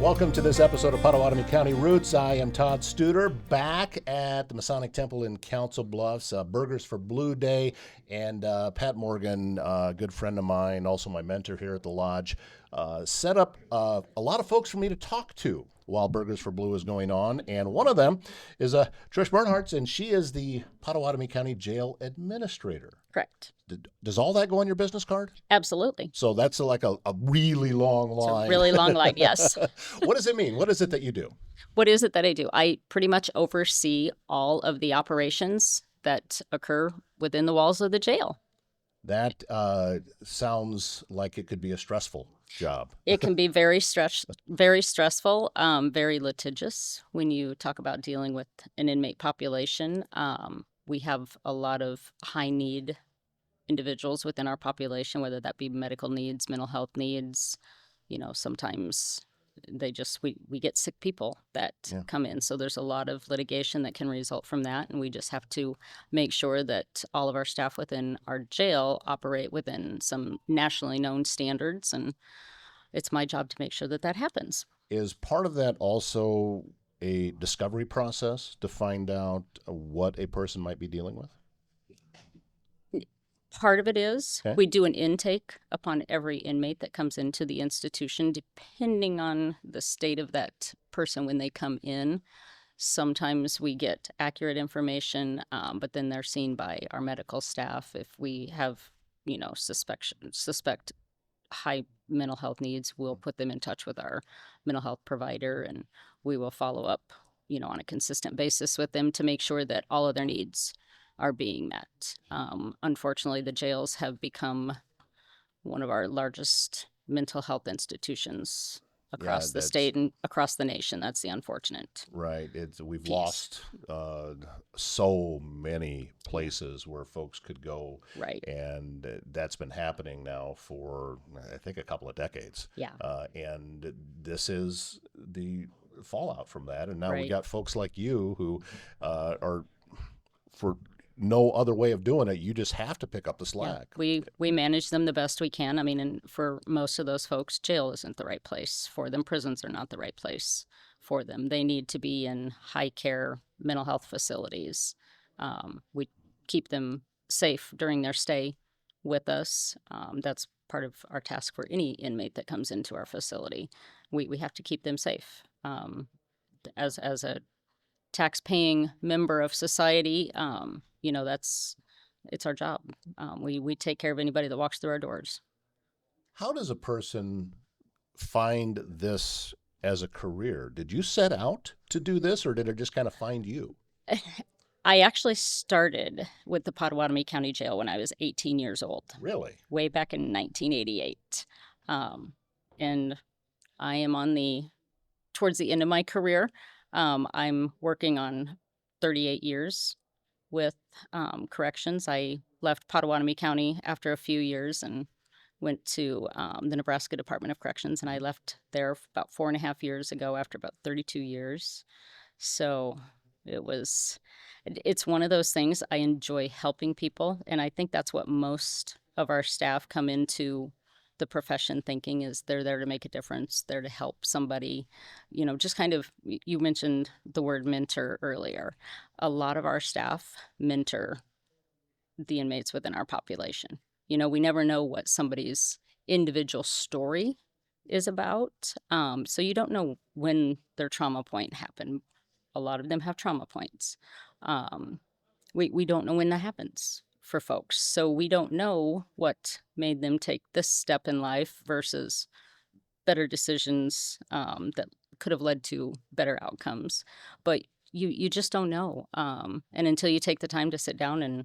Welcome to this episode of Pottawattamie County Routes. I am Todd Studer, back at the Masonic Temple in Council Bluffs. Burgers for Blue Day, and Pat Morgan, a good friend of mine, also my mentor here at the Lodge, set up a lot of folks for me to talk to while Burgers for Blue is going on. And one of them is Trish Bernhards, and she is the Pottawattamie County Jail Administrator. Correct. Does all that go on your business card? Absolutely. So that's like a really long line. It's a really long line, yes. What does it mean? What is it that you do? What is it that I do? I pretty much oversee all of the operations that occur within the walls of the jail. That sounds like it could be a stressful job. It can be very stressful, very litigious when you talk about dealing with an inmate population. We have a lot of high need individuals within our population, whether that be medical needs, mental health needs. You know, sometimes we get sick people that come in. So there's a lot of litigation that can result from that. And we just have to make sure that all of our staff within our jail operate within some nationally known standards. And it's my job to make sure that that happens. Is part of that also a discovery process to find out what a person might be dealing with? Part of it is. Okay. We do an intake upon every inmate that comes into the institution, depending on the state of that person when they come in. Sometimes we get accurate information, but then they're seen by our medical staff. If we have, suspect high mental health needs, we'll put them in touch with our mental health provider, and we will follow up, on a consistent basis with them to make sure that all of their needs are being met. Unfortunately, the jails have become one of our largest mental health institutions across the state and across the nation. That's the unfortunate. Right. We've lost so many places where folks could go. Right. And that's been happening now for, I think, a couple of decades. Yeah. And this is the fallout from that. And now we Right. got folks like you who are, for no other way of doing it, you just have to pick up the slack. Yeah. We manage them the best we can. I mean, and for most of those folks, jail isn't the right place for them. Prisons are not the right place for them. They need to be in high care mental health facilities. We keep them safe during their stay with us. That's part of our task for any inmate that comes into our facility. We have to keep them safe. As a tax-paying member of society, it's our job. We take care of anybody that walks through our doors. How does a person find this as a career? Did you set out to do this, or did it just kind of find you? I actually started with the Pottawattamie County Jail when I was 18 years old. Really? Way back in 1988. And I am towards the end of my career. I'm working on 38 years with corrections. I left Pottawattamie County after a few years and went to the Nebraska Department of Corrections, and I left there about 4.5 years ago after about 32 years. So it's one of those things. I enjoy helping people, and I think that's what most of our staff come into the profession thinking, is they're there to make a difference, there to help somebody, just kind of, you mentioned the word mentor earlier. A lot of our staff mentor the inmates within our population. We never know what somebody's individual story is about. So you don't know when their trauma point happened. A lot of them have trauma points. We don't know when that happens for folks. So we don't know what made them take this step in life versus better decisions that could have led to better outcomes. But you just don't know. And until you take the time to sit down and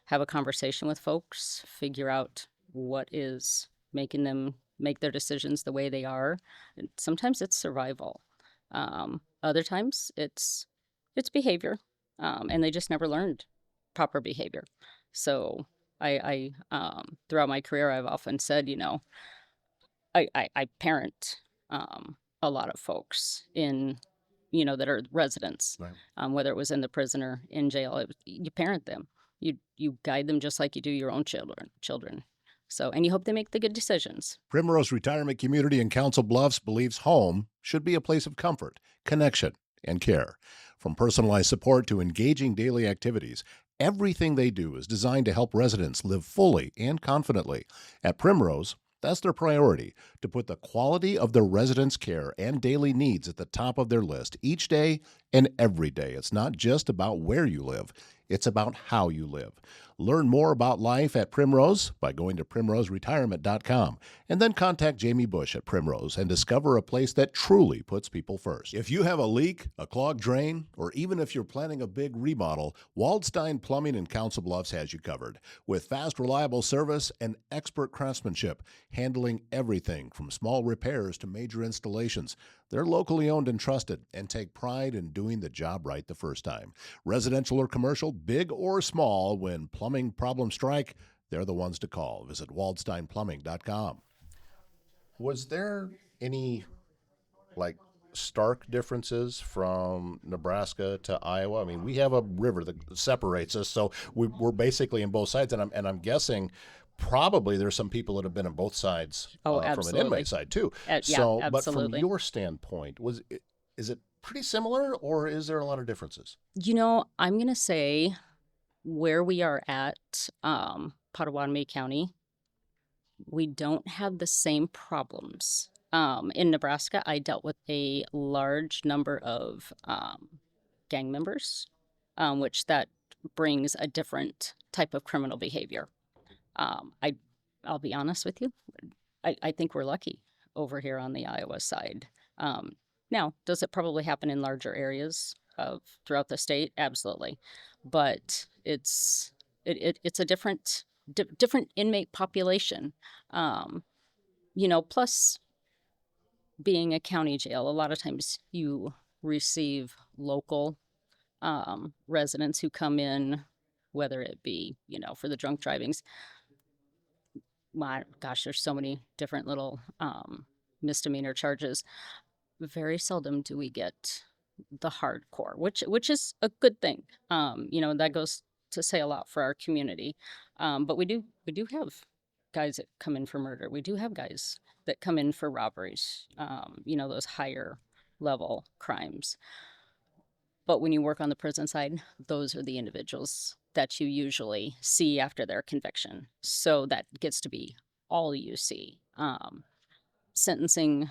have a conversation with folks, figure out what is making them make their decisions the way they are. And sometimes it's survival. Other times it's behavior. And they just never learned proper behavior. So I throughout my career, I've often said, I parent a lot of folks in, that are residents, right. Whether it was in the prison or in jail, you parent them. You guide them just like you do your own children. So, and you hope they make the good decisions. Primrose Retirement Community in Council Bluffs believes home should be a place of comfort, connection, and care. From personalized support to engaging daily activities, everything they do is designed to help residents live fully and confidently. At Primrose, that's their priority, to put the quality of their residents' care and daily needs at the top of their list each day and every day. It's not just about where you live, it's about how you live. Learn more about life at Primrose by going to primroseretirement.com and then contact Jamie Bush at Primrose and discover a place that truly puts people first. If you have a leak, a clogged drain, or even if you're planning a big remodel, Waldstein Plumbing in Council Bluffs has you covered. With fast, reliable service and expert craftsmanship, handling everything from small repairs to major installations. They're locally owned and trusted and take pride in doing the job right the first time. Residential or commercial, big or small, when plumbing problems strike, they're the ones to call. Visit waldsteinplumbing.com. Was there any stark differences from Nebraska to Iowa? I mean, we have a river that separates us, so we're basically in both sides, and I'm guessing probably there's some people that have been on both sides from an inmate side too. Yeah, absolutely. But from your standpoint, is it pretty similar, or is there a lot of differences? I'm going to say where we are at Pottawattamie County, we don't have the same problems. In Nebraska, I dealt with a large number of gang members, which that brings a different type of criminal behavior. I'll be honest with you. I think we're lucky over here on the Iowa side. Now, does it probably happen in larger areas throughout the state? Absolutely, but it's a different inmate population. Plus being a county jail, a lot of times you receive local residents who come in, whether it be for the drunk drivings. My gosh, there's so many different little misdemeanor charges. Very seldom do we get the hardcore, which is a good thing. That goes to say a lot for our community. But we do have guys that come in for murder. We do have guys that come in for robberies. Those higher level crimes. But when you work on the prison side, those are the individuals that you usually see after their conviction. So that gets to be all you see. Sentencing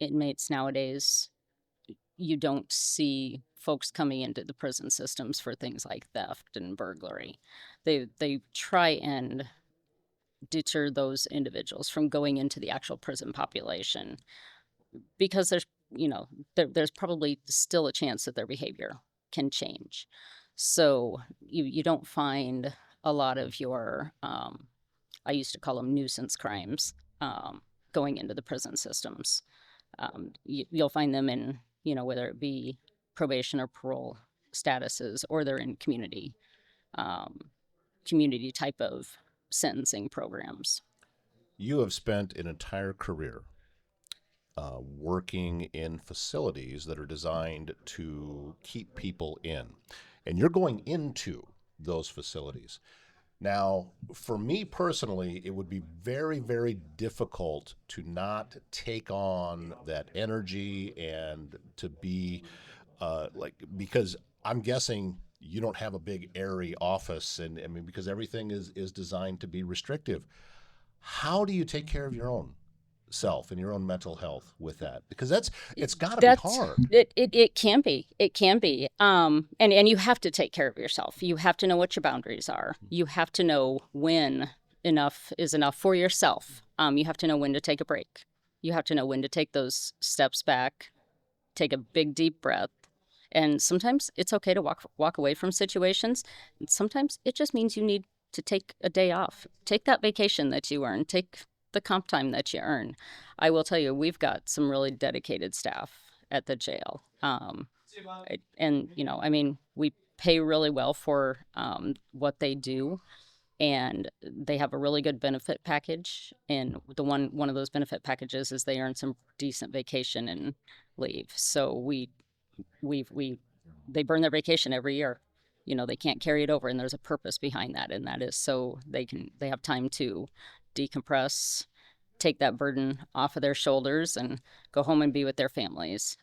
inmates nowadays, you don't see folks coming into the prison systems for things like theft and burglary. They try and deter those individuals from going into the actual prison population because there's probably still a chance that their behavior can change. So you don't find a lot of your, I used to call them nuisance crimes, going into the prison systems. You'll find them in, whether it be probation or parole statuses, or they're in community type of sentencing programs. You have spent an entire career working in facilities that are designed to keep people in, and you're going into those facilities. Now, for me personally, it would be very, very difficult to not take on that energy and to be because I'm guessing you don't have a big airy office, and I mean, because everything is designed to be restrictive. How do you take care of your own self and your own mental health with that? Because it's got to be hard. It can be. And you have to take care of yourself. You have to know what your boundaries are. You have to know when enough is enough for yourself. You have to know when to take a break. You have to know when to take those steps back, take a big deep breath. And sometimes it's okay to walk away from situations. And sometimes it just means you need to take a day off. Take that vacation that you earn. Take the comp time that you earn. I will tell you, we've got some really dedicated staff at the jail. We pay really well for what they do, and they have a really good benefit package. And one of those benefit packages is they earn some decent vacation and leave. So they burn their vacation every year. They can't carry it over, and there's a purpose behind that, and that is so they have time to decompress, take that burden off of their shoulders, and go home and be with their families,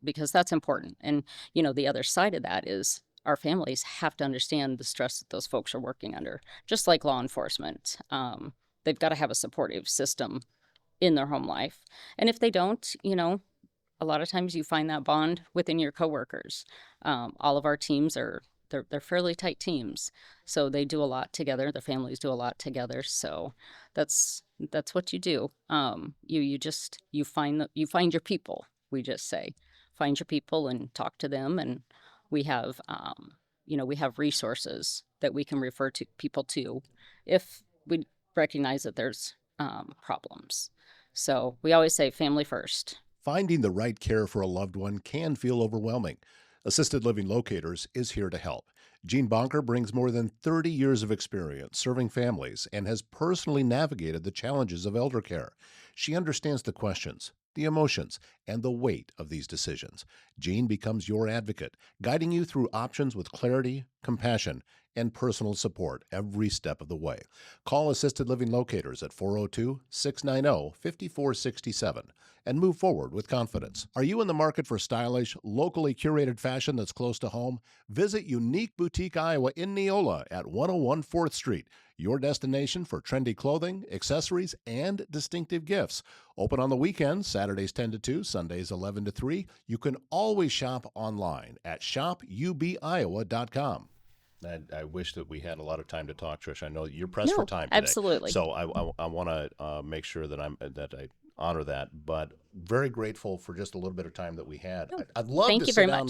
because that's important. And, the other side of that is our families have to understand the stress that those folks are working under, just like law enforcement. They've got to have a supportive system in their home life. And if they don't, a lot of times you find that bond within your coworkers. All of our teams they're fairly tight teams, so they do a lot together. The families do a lot together. So that's what you do. You find your people. We just say, find your people and talk to them. And we have we have resources that we can refer to people to if we recognize that there's problems. So we always say family first. Finding the right care for a loved one can feel overwhelming. Assisted Living Locators is here to help. Jean Bonker brings more than 30 years of experience serving families and has personally navigated the challenges of elder care. She understands the questions, the emotions, and the weight of these decisions. Jean becomes your advocate, guiding you through options with clarity, compassion, and personal support every step of the way. Call Assisted Living Locators at 402-690-5467 and move forward with confidence. Are you in the market for stylish, locally curated fashion that's close to home? Visit Unique Boutique Iowa in Neola at 101 4th Street, your destination for trendy clothing, accessories, and distinctive gifts. Open on the weekends, Saturdays 10 to 2, Sundays 11 to 3. You can always shop online at shopubiowa.com. I wish that we had a lot of time to talk, Trish. I know you're pressed for time today. Absolutely. So I want to make sure that I honor that. But very grateful for just a little bit of time that we had. I'd love to sit down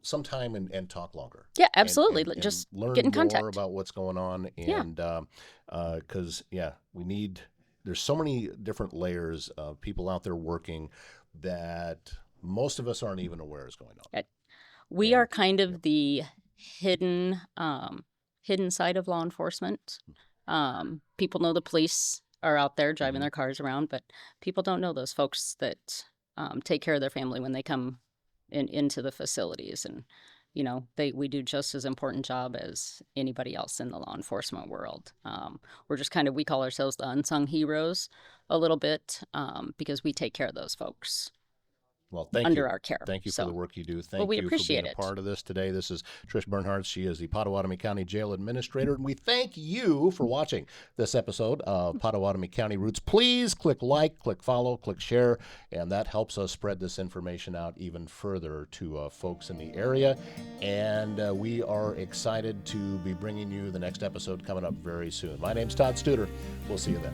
sometime and talk longer. Yeah, absolutely. And just learn get in more contact about what's going on. And because there's so many different layers of people out there working that most of us aren't even aware is going on. We are kind of the hidden side of law enforcement. People know the police are out there driving their cars around, but people don't know those folks that take care of their family when they come into the facilities. And we do just as important job as anybody else in the law enforcement world. We're just we call ourselves the unsung heroes a little bit, because we take care of those folks. Well, thank under you. our care. Thank you for the work you do. Thank we you for appreciate being a part of this today. This is Trish Bernhards. She is the Pottawattamie County Jail Administrator, and we thank you for watching this episode of Pottawattamie County Routes. Please click like, click follow, click share, and that helps us spread this information out even further to folks in the area. And we are excited to be bringing you the next episode coming up very soon. My name's Todd Studer. We'll see you then.